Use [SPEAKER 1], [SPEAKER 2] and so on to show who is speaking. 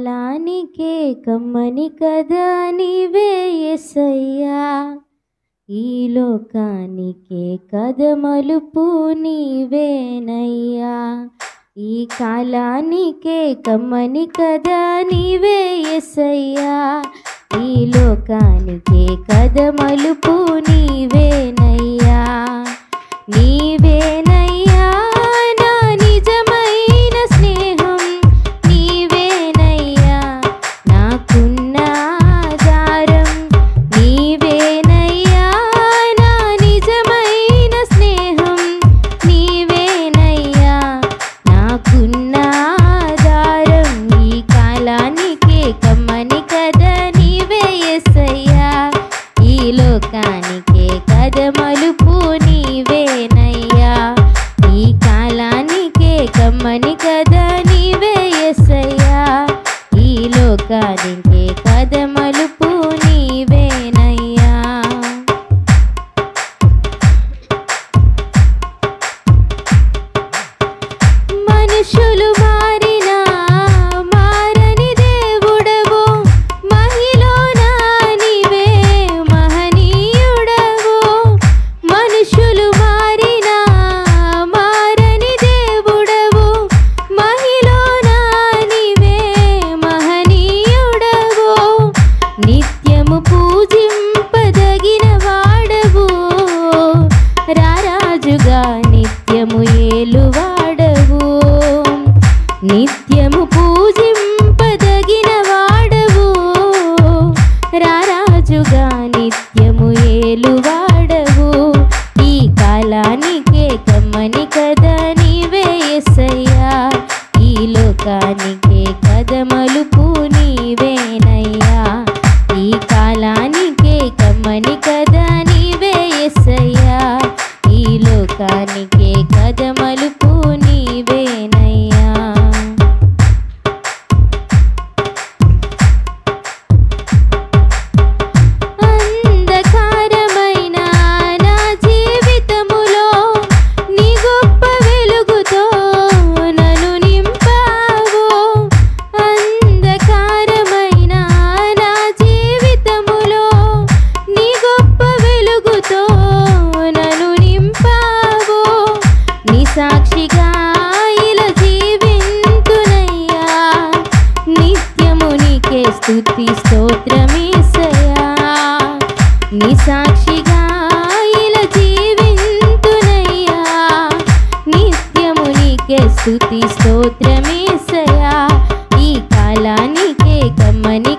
[SPEAKER 1] కాలానికే కమ్మని కదా నీవే యేసయ్యా, ఈ లోకానికే కథ మలుపు నీవేనయ్యా. ఈ కాలానికే కమ్మని కదా నీవే యేసయ్యా, ఈ లోకానికే కథ మలుపు నీవేనయ్యా. నీవేనయ్యా నా నిజమైన స్నేహం, నీవేనయ్యా నాకున్న ఆధారం. నీవేనయ్యా నా నిజమైన స్నేహం, నీవేనయ్యా నాకున్న ఆధారం. ఈ కాలానికే కమ్మని కదా నీవే యేసయ్యా, ఈ లోకానికే కథ మలుపు నీవేనయ్యా. ఈ కాలానికే కమ్మని కదా నీవే యేసయ్యా, ఈ లోకానికే కథ మలుపు నీవేనయ్యా. మనుషులు మారినా మారని దేవుడవు, మహిళన నీవే మహనీయుడవు. మనుషులు మారినా మారని దేవుడవు, మహిళన నీవే మహనీయుడవు. నిత్యము పూజింపదగిన వాడవు, రారాజుగా నిత్యము ఏలువాడవు. నిత్యము పూజింపదగిన వాడవు, రారాజుగా నిత్యము ఏలువాడవు. ఈ కాలానికే కమ్మని కదా నీవే యేసయ్యా, ఈ లోకానికే కథ మలుపు నీవేనయ్యా. ఈ కాలానికే కమ్మని కదా నీవే యేసయ్యా, ఈ లోకానికే కథ మలుపు నీవేనయ్యా. అంధకారమైన నా జీవితములో నీ గొప్ప వెలుగుతో నన్ను నింపావు. అంధకారమైన నా జీవితములో నీ గొప్ప వెలుగుతో నన్ను నింపావు. నీ సాక్షిగా ఇలా జీవింతునయ్యా, నిత్యము నీకే స్తుతి స్తోత్రమేసయ్యా. నీ సాక్షిగా ఇలా జీవింతునయ్యా, నిత్యము నీకే స్తుతి స్తోత్రమేసయ్యా. ఈ కాలానికే కమ్మని